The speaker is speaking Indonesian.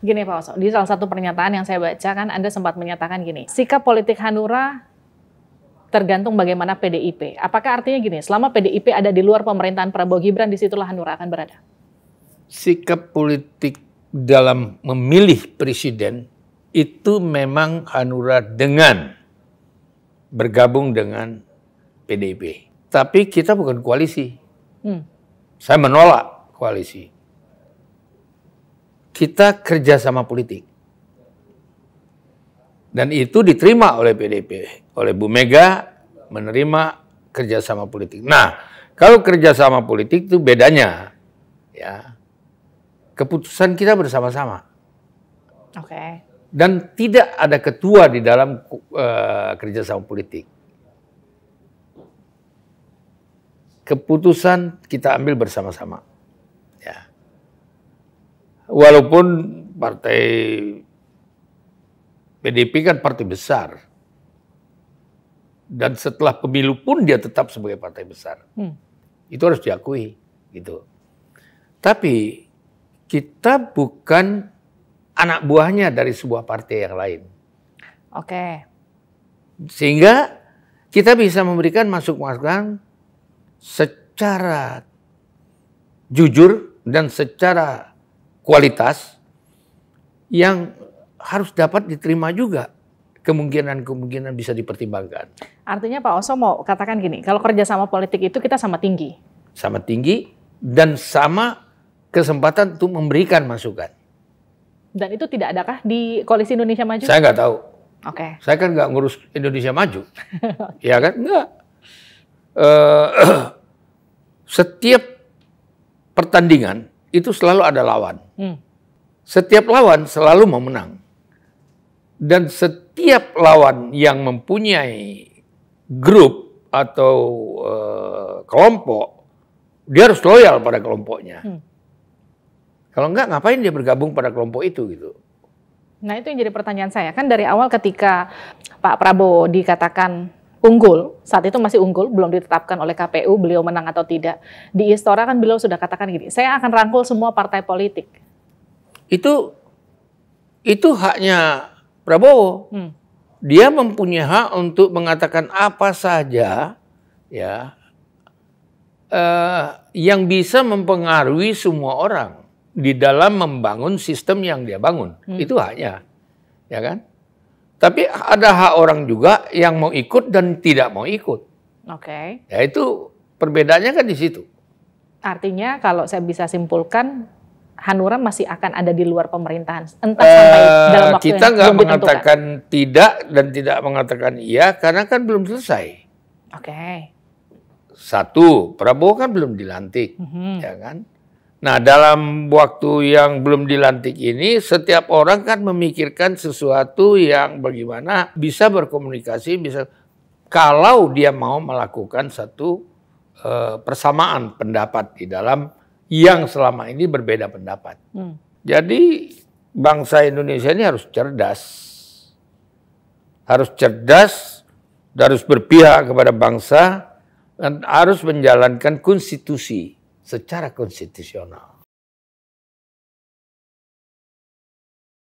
Gini Pak Oso, di salah satu pernyataan yang saya baca kan Anda sempat menyatakan gini, sikap politik Hanura tergantung bagaimana PDIP. Apakah artinya gini, selama PDIP ada di luar pemerintahan Prabowo Gibran, disitulah Hanura akan berada? Sikap politik dalam memilih presiden itu memang Hanura dengan bergabung dengan PDIP. Tapi kita bukan koalisi. Saya menolak koalisi. Kita kerjasama politik. Dan itu diterima oleh PDIP. Oleh Bu Mega menerima kerjasama politik. Nah, kalau kerjasama politik itu bedanya, ya, keputusan kita bersama-sama. Oke. Dan tidak ada ketua di dalam kerjasama politik. Keputusan kita ambil bersama-sama. Ya. Walaupun partai PDIP kan partai besar. Dan setelah pemilu pun dia tetap sebagai partai besar. Itu harus diakui. Gitu. Tapi kita bukan anak buahnya dari sebuah partai yang lain. Oke. Sehingga kita bisa memberikan masukan secara jujur dan secara kualitas yang harus dapat diterima juga. Kemungkinan-kemungkinan bisa dipertimbangkan. Artinya Pak Oso mau katakan gini, kalau kerjasama politik itu kita sama tinggi. Sama tinggi dan sama kesempatan untuk memberikan masukan. Dan itu tidak adakah di Koalisi Indonesia Maju? Saya nggak tahu. Oke. Saya kan nggak ngurus Indonesia Maju. Ya kan? Enggak. Setiap pertandingan itu selalu ada lawan. Setiap lawan selalu mau menang. Dan setiap lawan yang mempunyai grup atau kelompok, dia harus loyal pada kelompoknya. Kalau enggak, ngapain dia bergabung pada kelompok itu gitu. Nah itu yang jadi pertanyaan saya. Kan dari awal ketika Pak Prabowo dikatakan unggul, saat itu masih unggul, belum ditetapkan oleh KPU beliau menang atau tidak. Di Istora kan beliau sudah katakan gini, saya akan rangkul semua partai politik. Itu haknya Prabowo. Dia mempunyai hak untuk mengatakan apa saja ya yang bisa mempengaruhi semua orang di dalam membangun sistem yang dia bangun. Itu haknya. Ya kan? Tapi ada hak orang juga yang mau ikut dan tidak mau ikut. Oke. Ya itu perbedaannya kan di situ. Artinya kalau saya bisa simpulkan, Hanura masih akan ada di luar pemerintahan, entah sampai dalam waktu kita yang nggak belum ditentukan. mengatakan tidak dan tidak mengatakan iya karena kan belum selesai. Oke. Satu, Prabowo kan belum dilantik, ya kan? Nah dalam waktu yang belum dilantik ini, setiap orang kan memikirkan sesuatu yang bagaimana bisa berkomunikasi, bisa kalau dia mau melakukan satu persamaan pendapat di dalam yang selama ini berbeda pendapat. Jadi bangsa Indonesia ini harus cerdas. Harus cerdas, harus berpihak kepada bangsa, dan harus menjalankan konstitusi secara konstitusional.